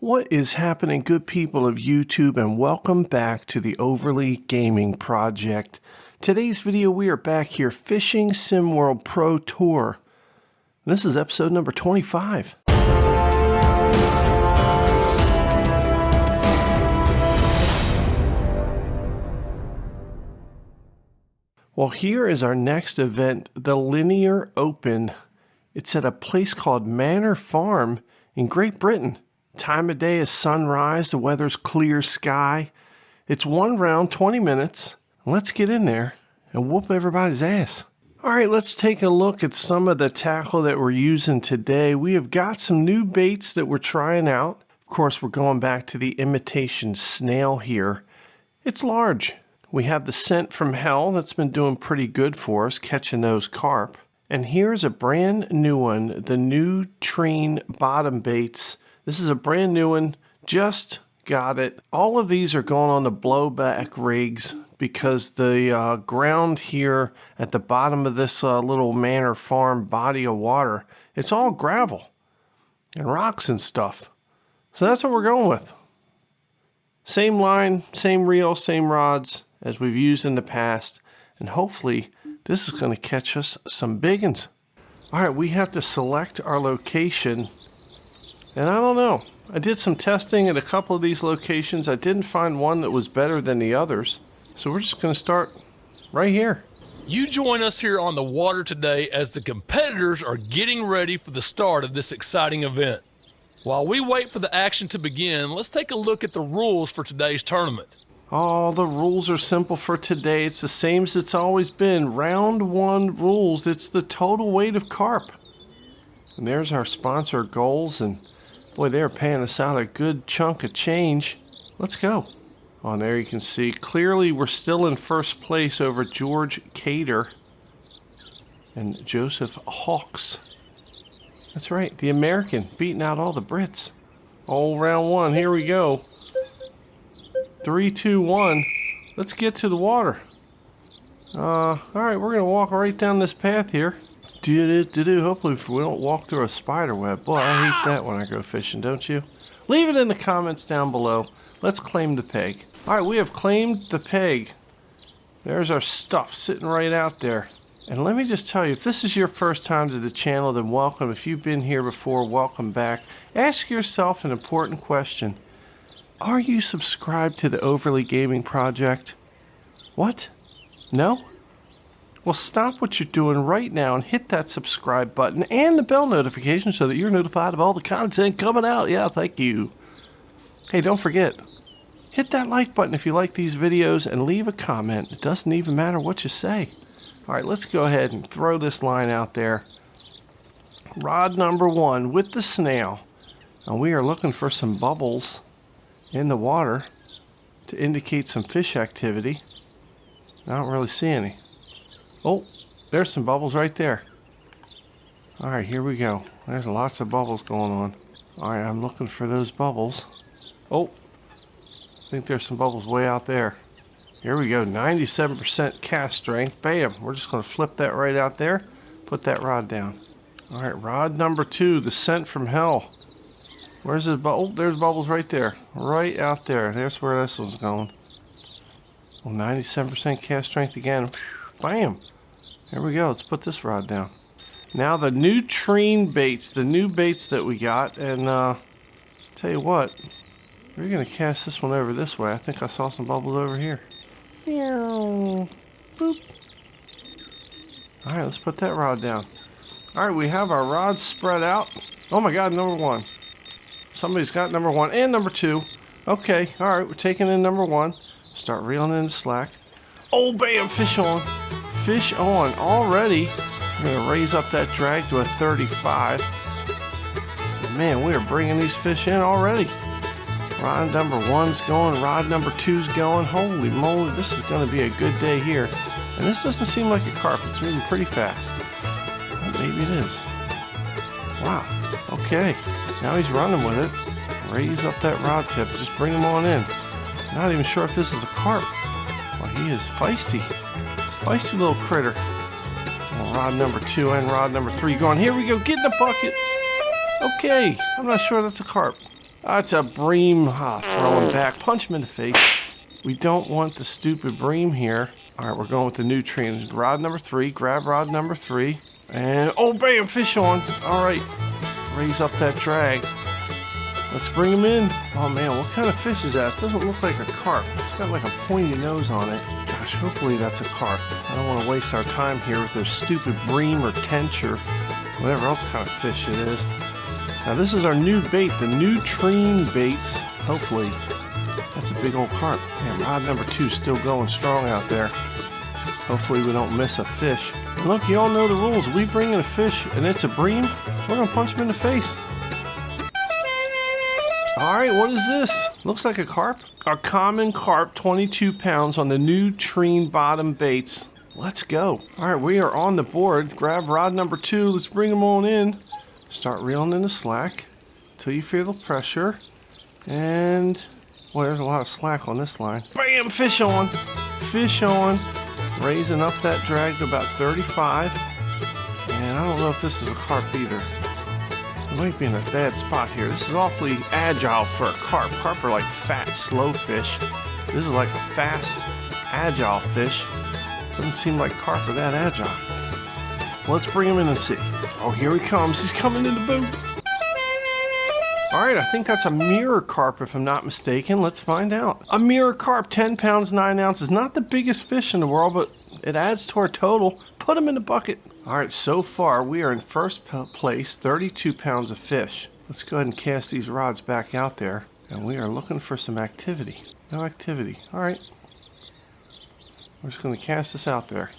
What is happening, good people of YouTube, and welcome back to the Overly Gaming Project. Today's video, we are back here fishing SimWorld Pro Tour. This is episode number 25. Well, here is our next event, the Linear Open. It's at a place called Manor Farm in Great Britain. Time of day is sunrise, the weather's clear sky. It's one round, 20 minutes. Let's get in there and whoop everybody's ass. All right, let's take a look at some of the tackle that we're using today. We have got some new baits that we're trying out. Of course, we're going back to the imitation snail here. It's large. We have the scent from hell that's been doing pretty good for us, catching those carp. And here's a brand new one, the new Treen bottom baits. This is a brand new one, just got it. All of these are going on the blowback rigs because the ground here at the bottom of this little Manor Farm body of water, it's all gravel and rocks and stuff. So that's what we're going with. Same line, same reel, same rods as we've used in the past. And hopefully this is going to catch us some big ones. All right, we have to select our location. And I don't know. I did some testing at a couple of these locations. I didn't find one that was better than the others. So we're just going to start right here. You join us here on the water today as the competitors are getting ready for the start of this exciting event. While we wait for the action to begin, let's take a look at the rules for today's tournament. Oh, the rules are simple for today. It's the same as it's always been. Round one rules. It's the total weight of carp. And there's our sponsor goals, and boy, they're paying us out a good chunk of change. Let's go. On there you can see, clearly we're still in first place over George Cater and Joseph Hawks. That's right, the American beating out all the Brits. All round one, here we go. 3, 2, 1. Let's get to the water. All right, we're gonna walk right down this path here. Hopefully we don't walk through a spider web. Boy, I hate that when I go fishing, don't you? Leave it in the comments down below. Let's claim the peg. All right, we have claimed the peg. There's our stuff sitting right out there. And let me just tell you, if this is your first time to the channel, then welcome. If you've been here before, welcome back. Ask yourself an important question. Are you subscribed to the Overly Gaming Project? What? No? Well, stop what you're doing right now and hit that subscribe button and the bell notification so that you're notified of all the content coming out. Yeah, thank you. Hey, don't forget, hit that like button if you like these videos and leave a comment. It doesn't even matter what you say. All right, let's go ahead and throw this line out there. Rod number 1 with the snail. And we are looking for some bubbles in the water to indicate some fish activity. I don't really see any. Oh, there's some bubbles right there. All right, here we go. There's lots of bubbles going on. All right, I'm looking for those bubbles. Oh, I think there's some bubbles way out there. Here we go, 97% cast strength. Bam, we're just gonna flip that right out there. Put that rod down. All right, rod number 2, the scent from hell. Where's the bubble? Oh, there's bubbles right there. Right out there. There's where this one's going. Well, 97% cast strength again. Bam. There we go. Let's put this rod down. Now the new Treen baits, the new baits that we got, and tell you what, we're gonna cast this one over this way. I think I saw some bubbles over here. Meow. Boop. All right, let's put that rod down. All right, we have our rods spread out. Oh my God, number 1. Somebody's got number 1 and number 2. Okay, all right, we're taking in number 1. Start reeling in the slack. Oh, bam, fish on. Fish on already. I'm going to raise up that drag to a 35. Man, we are bringing these fish in already. Rod number 1's going. Rod number 2's going. Holy moly, this is going to be a good day here. And this doesn't seem like a carp. It's moving pretty fast. Well, maybe it is. Wow. Okay. Now he's running with it. Raise up that rod tip. Just bring him on in. Not even sure if this is a carp. Well, he is feisty. Feisty little critter. Well, rod number 2 and rod number 3 going. Here we go. Get in the bucket. Okay. I'm not sure that's a carp. That's a bream. Throw him back. Punch him in the face. We don't want the stupid bream here. All right, we're going with the nutrients. Rod number 3. Grab rod number 3. And, oh, bam, fish on. All right, raise up that drag. Let's bring him in. Oh, man, what kind of fish is that? It doesn't look like a carp. It's got like a pointy nose on it. Gosh, hopefully that's a carp. I don't want to waste our time here with those stupid bream or tench or whatever else kind of fish it is. Now, this is our new bait, the Nutrien baits. Hopefully, that's a big old carp. Man, rod number 2 still going strong out there. Hopefully we don't miss a fish. And look, you all know the rules. We bring in a fish and it's a bream, we're going to punch him in the face. All right, what is this? Looks like a carp. A common carp, 22 pounds on the Nutrien bottom baits. Let's go. All right, we are on the board. Grab rod number 2. Let's bring him on in. Start reeling in the slack until you feel the pressure. And, boy, there's a lot of slack on this line. Bam, fish on. Fish on. Raising up that drag to about 35. And I don't know if this is a carp either. It might be in a bad spot here. This is awfully agile for a carp. Carp are like fat, slow fish. This is like a fast, agile fish. Doesn't seem like carp are that agile. Let's bring him in and see. Oh, here he comes. He's coming in the boat. All right, I think that's a mirror carp if I'm not mistaken. Let's find out. A mirror carp, 10 pounds, 9 ounces. Not the biggest fish in the world, but it adds to our total. Put him in the bucket. All right, so far we are in first place, 32 pounds of fish. Let's go ahead and cast these rods back out there. And we are looking for some activity. No activity. All right. We're just going to cast this out there.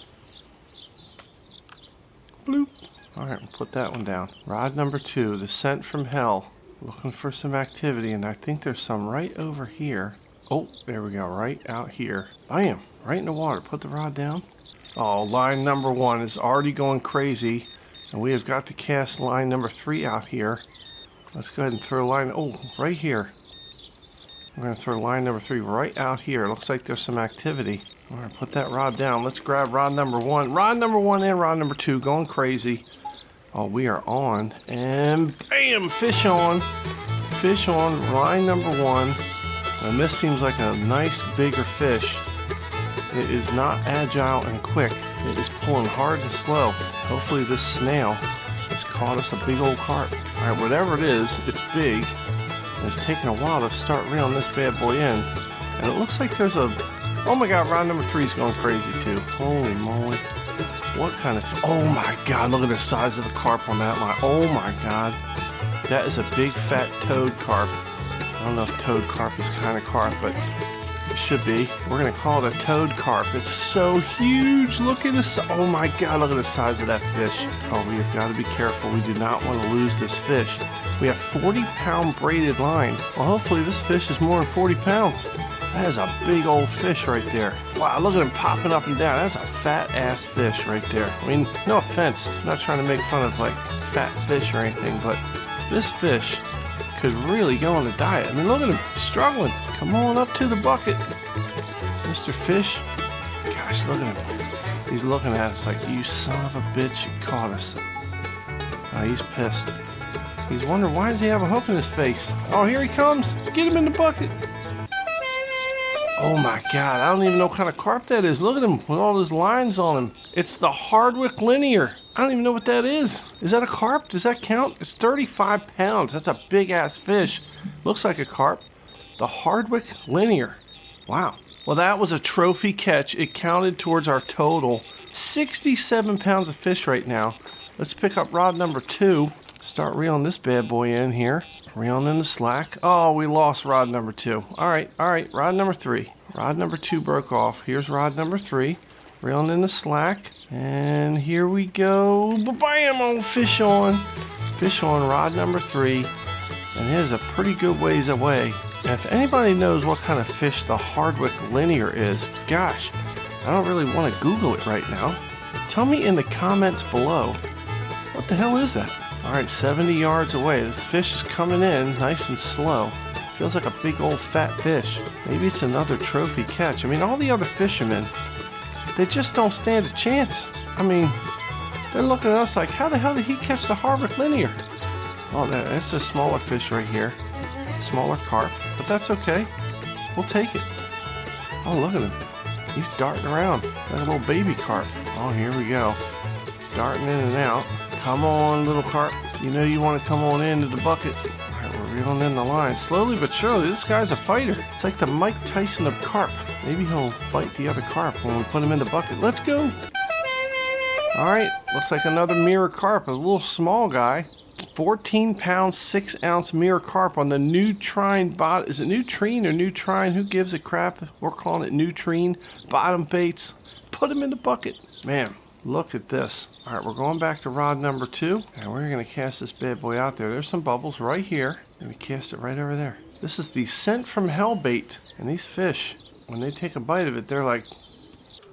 Bloop. All right, we'll put that one down. Rod number 2, the scent from hell. Looking for some activity, and I think there's some right over here. Oh, there we go, right out here. Bam, right in the water. Put the rod down. Oh, line number 1 is already going crazy, and we have got to cast line number 3 out here. Let's go ahead and throw line, oh, right here. We're going to throw line number 3 right out here. Looks like there's some activity. All right, put that rod down. Let's grab rod number 1. Rod number 1 and rod number 2 going crazy. Oh, we are on, and bam, fish on. Fish on, line number 1. And this seems like a nice, bigger fish. It is not agile and quick. It is pulling hard and slow. Hopefully this snail has caught us a big old carp. All right, whatever it is, it's big. And it's taking a while to start reeling this bad boy in. And it looks like there's a, oh my God, rod number 3 is going crazy too. Holy moly. What kind of, oh my God, look at the size of the carp on that line. Oh my God. That is a big fat toad carp. I don't know if toad carp is kind of carp, but it should be. We're going to call it a toad carp. It's so huge. Look at this. Oh my God, look at the size of that fish. Oh, we have got to be careful. We do not want to lose this fish. We have 40-pound braided line. Well, hopefully this fish is more than 40 pounds. That is a big old fish right there. Wow, look at him popping up and down. That's a fat ass fish right there. I mean, no offense. I'm not trying to make fun of like fat fish or anything, but this fish could really go on a diet. I mean, look at him. He's struggling. Come on up to the bucket, Mr. Fish. Gosh, look at him. He's looking at us like, you son of a bitch, you caught us. Oh, he's pissed. He's wondering, why does he have a hook in his face? Oh, here he comes. Get him in the bucket. Oh my God, I don't even know what kind of carp that is. Look at him with all those lines on him. It's the Hardwick Linear. I don't even know what that is. Is that a carp? Does that count? It's 35 pounds. That's a big ass fish. Looks like a carp. The Hardwick Linear. Wow. Well, that was a trophy catch. It counted towards our total. 67 pounds of fish right now. Let's pick up rod number 2. Start reeling this bad boy in here. Reeling in the slack. Oh, we lost rod number 2. All right, rod number 3. Rod number 2 broke off. Here's rod number 3. Reeling in the slack. And here we go. Bam! Oh, fish on. Fish on rod number 3. And it is a pretty good ways away. And if anybody knows what kind of fish the Hardwick Linear is, gosh, I don't really want to Google it right now. Tell me in the comments below. What the hell is that? All right, 70 yards away. This fish is coming in nice and slow. Feels like a big old fat fish. Maybe it's another trophy catch. I mean, all the other fishermen, they just don't stand a chance. I mean, they're looking at us like, how the hell did he catch the Hardwick Linear? Oh, that's a smaller fish right here. Smaller carp, but that's okay. We'll take it. Oh, look at him. He's darting around like a little baby carp. Oh, here we go. Darting in and out. Come on, little carp. You know you want to come on into the bucket. All right, we're reeling in the line. Slowly but surely, this guy's a fighter. It's like the Mike Tyson of carp. Maybe he'll bite the other carp when we put him in the bucket. Let's go. All right, looks like another mirror carp, a little small guy. 14 pounds, 6 ounce mirror carp on the Nutrine bottom. Is it Nutrine or Nutrine? Who gives a crap? We're calling it Nutrine. Bottom baits. Put him in the bucket. Man, look at this. All right, we're going back to rod number 2. And we're going to cast this bad boy out there. There's some bubbles right here. And we cast it right over there. This is the Scent from Hell bait. And these fish, when they take a bite of it, they're like...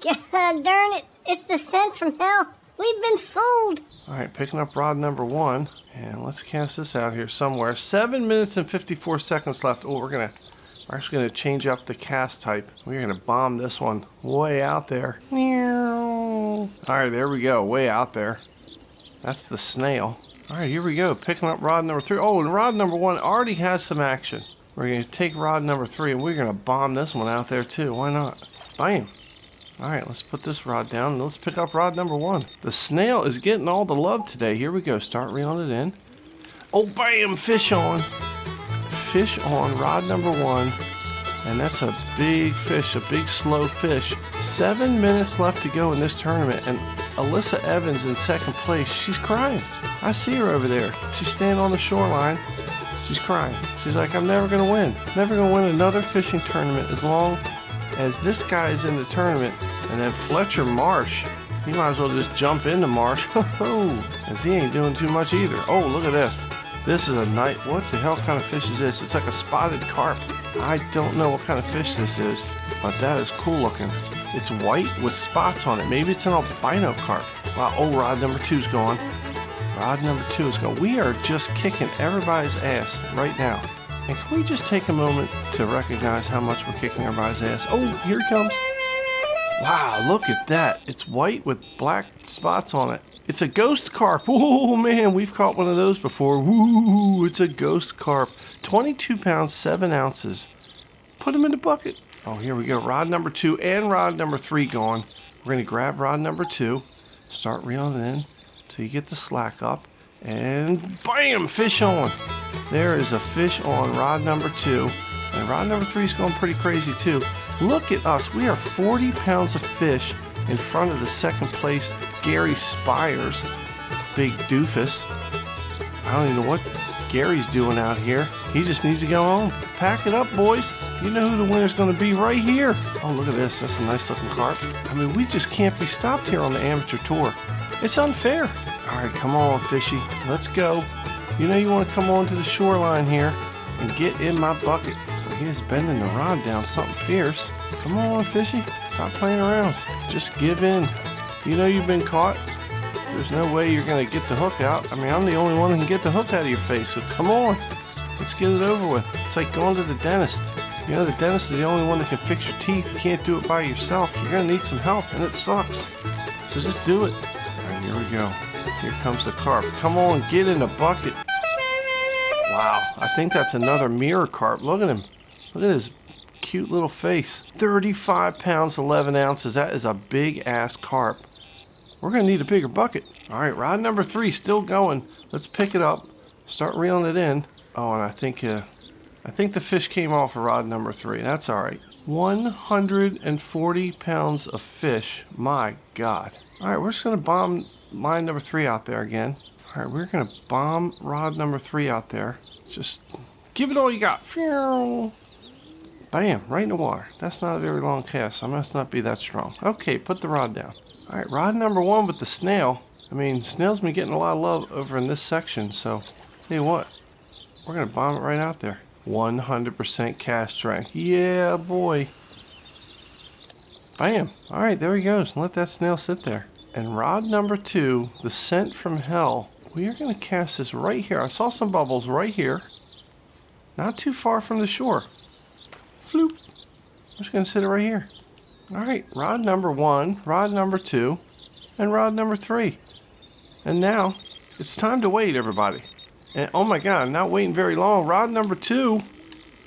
God darn it. It's the Scent from Hell. We've been fooled. All right, picking up rod number 1, and let's cast this out here somewhere. 7 minutes and 54 seconds left. Oh, we're actually gonna change up the cast type. We're gonna bomb this one way out there. All right, there we go, way out there. That's the snail. All right, here we go, picking up rod number 3. Oh, and rod number 1 already has some action. We're gonna take rod number 3, and we're gonna bomb this one out there too. Why not? Bam. All right, let's put this rod down and let's pick up rod number 1. The snail is getting all the love today. Here we go. Start reeling it in. Oh, bam! Fish on. Fish on rod number 1. And that's a big fish, a big slow fish. 7 minutes left to go in this tournament. And Alyssa Evans in second place. She's crying. I see her over there. She's standing on the shoreline. She's crying. She's like, I'm never going to win. Never going to win another fishing tournament as long as this guy is in the tournament. And then Fletcher Marsh, he might as well just jump into Marsh, as he ain't doing too much either. Oh, look at this. This is a night. What the hell kind of fish is this? It's like a spotted carp. I don't know what kind of fish this is, but that is cool looking. It's white with spots on it. Maybe it's an albino carp. Wow, oh, rod number 2's gone. Rod number 2 is gone. We are just kicking everybody's ass right now. And can we just take a moment to recognize how much we're kicking everybody's ass? Oh, here he comes. Wow, look at that. It's white with black spots on it. It's a ghost carp. Oh, man, we've caught one of those before. Woo, it's a ghost carp. 22 pounds, 7 ounces. Put him in the bucket. Oh, here we go. Rod number 2 and rod number 3 gone. We're going to grab rod number 2, start reeling in till you get the slack up, and bam, fish on. There is a fish on rod number 2, and rod number 3 is going pretty crazy too. Look at us. We are 40 pounds of fish in front of the second place Gary Spires, big doofus. I don't even know what Gary's doing out here. He just needs to go home. Pack it up, boys. You know who the winner's going to be right here. Oh, look at this. That's a nice looking carp. I mean, we just can't be stopped here on the amateur tour. It's unfair. All right, come on, fishy. Let's go. You know you want to come on to the shoreline here and get in my bucket. He is bending the rod down something fierce. Come on, fishy. Stop playing around. Just give in. You know you've been caught. There's no way you're going to get the hook out. I mean, I'm the only one that can get the hook out of your face, so come on. Let's get it over with. It's like going to the dentist. You know, the dentist is the only one that can fix your teeth. You can't do it by yourself. You're going to need some help, and it sucks. So just do it. All right, here we go. Here comes the carp. Come on, get in the bucket. Wow, I think that's another mirror carp. Look at him. Look at his cute little face. 35 pounds, 11 ounces. That is a big ass carp. We're going to need a bigger bucket. All right, rod number 3 still going. Let's pick it up. Start reeling it in. Oh, and I think the fish came off of rod number 3. That's all right. 140 pounds of fish. My God. All right, we're just going to bomb line number 3 out there again. All right, we're going to bomb rod number 3 out there. Just give it all you got. Bam, right in the water. That's not a very long cast, so I must not be that strong. Okay, put the rod down. All right, rod number 1 with the snail. I mean, snail's been getting a lot of love over in this section, so tell you what, we're going to bomb it right out there. 100% cast strength. Yeah, boy. Bam. All right, there he goes. Let that snail sit there. And rod number 2, the Scent from Hell. We are going to cast this right here. I saw some bubbles right here. Not too far from the shore. Floop. I'm just going to sit it right here. All right, rod number 1, rod number 2, and rod number 3. And now, it's time to wait, everybody. And oh my God, not waiting very long. Rod number 2.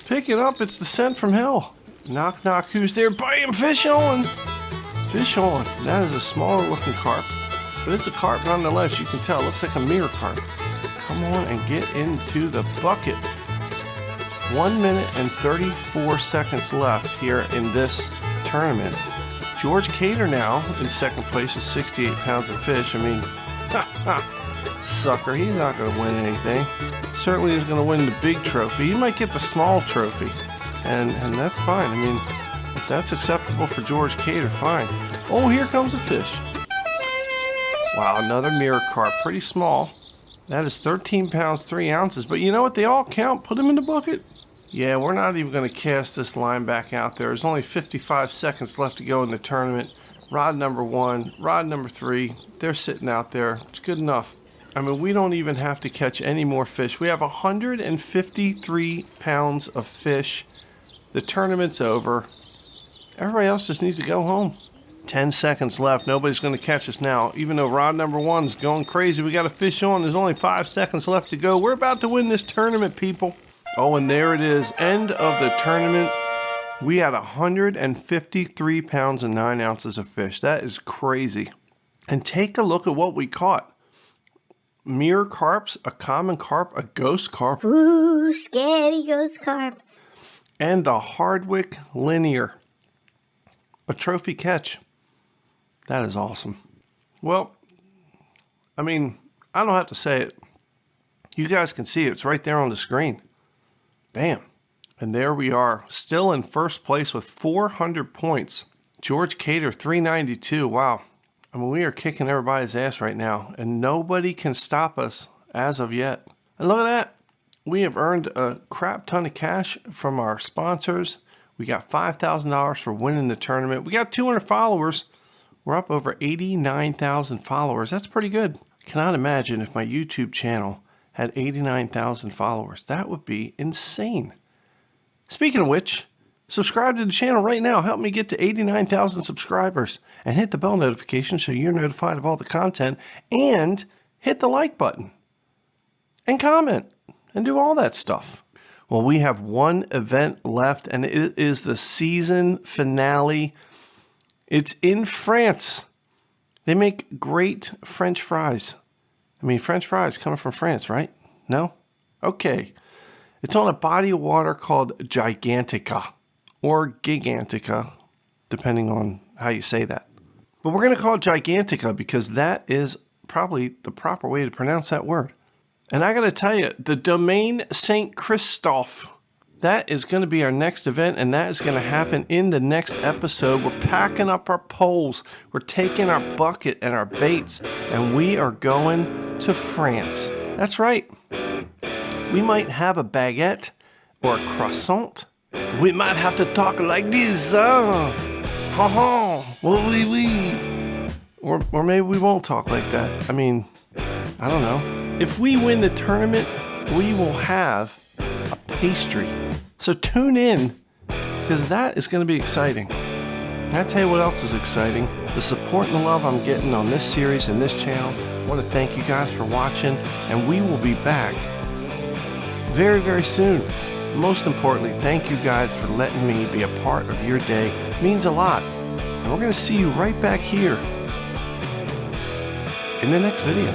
Pick it up. It's the scent from hell. Knock, knock. Who's there? Bam! Fish on. Fish on. That is a smaller looking carp, but it's a carp nonetheless. You can tell. It looks like a mirror carp. Come on and get into the bucket. 1 minute and 34 seconds left here in this tournament. George Cater now in second place with 68 pounds of fish. I mean, sucker, he's not going to win anything. Certainly is going to win the big trophy. He might get the small trophy, and that's fine. I mean, if that's acceptable for George Cater, fine. Oh, here comes a fish. Wow, another mirror carp, pretty small. That is 13 pounds, 3 ounces. But you know what? They all count. Put them in the bucket. Yeah, we're not even going to cast this line back out there. There's only 55 seconds left to go in the tournament. Rod number 1, rod number 3, they're sitting out there. It's good enough. I mean, we don't even have to catch any more fish. We have 153 pounds of fish. The tournament's over. Everybody else just needs to go home. 10 seconds left. Nobody's going to catch us now. Even though rod number 1's going crazy, we got a fish on. There's only 5 seconds left to go. We're about to win this tournament, people. Oh, and there it is. End of the tournament. We had 153 pounds and 9 ounces of fish. That is crazy. And take a look at what we caught. Mirror carps, a common carp, a ghost carp. Ooh, scary ghost carp. And the Hardwick Linear. A trophy catch. That is awesome. Well, I mean, I don't have to say it. You guys can see it. It's right there on the screen. Bam. And there we are, still in first place with 400 points. George Cater, 392. Wow. I mean, we are kicking everybody's ass right now, and nobody can stop us as of yet. And look at that. We have earned a crap ton of cash from our sponsors. We got $5,000 for winning the tournament. We got 200 followers. We're up over 89,000 followers. That's pretty good. Cannot imagine if my YouTube channel had 89,000 followers. That would be insane. Speaking of which, subscribe to the channel right now. Help me get to 89,000 subscribers. And hit the bell notification so you're notified of all the content. And hit the like button. And comment. And do all that stuff. Well, we have one event left, and it is the season finale. It's in France. They make great French fries. I mean, French fries coming from France, right? No? Okay. It's on a body of water called Gigantica, or Gigantica, depending on how you say that. But we're going to call it Gigantica because that is probably the proper way to pronounce that word. And I got to tell you, the Domaine Saint Christophe, that is going to be our next event, and that is going to happen in the next episode. We're packing up our poles, we're taking our bucket and our baits, and we are going to France. That's right. We might have a baguette or a croissant. We might have to talk like this, huh? Well, oui. Or maybe we won't talk like that. I mean, I don't know. If we win the tournament, we will have a pastry. So tune in, because that is going to be exciting. And I tell you what else is exciting. The support and the love I'm getting on this series and this channel. I want to thank you guys for watching, and we will be back very, very soon. Most importantly, thank you guys for letting me be a part of your day. It means a lot. And we're going to see you right back here in the next video.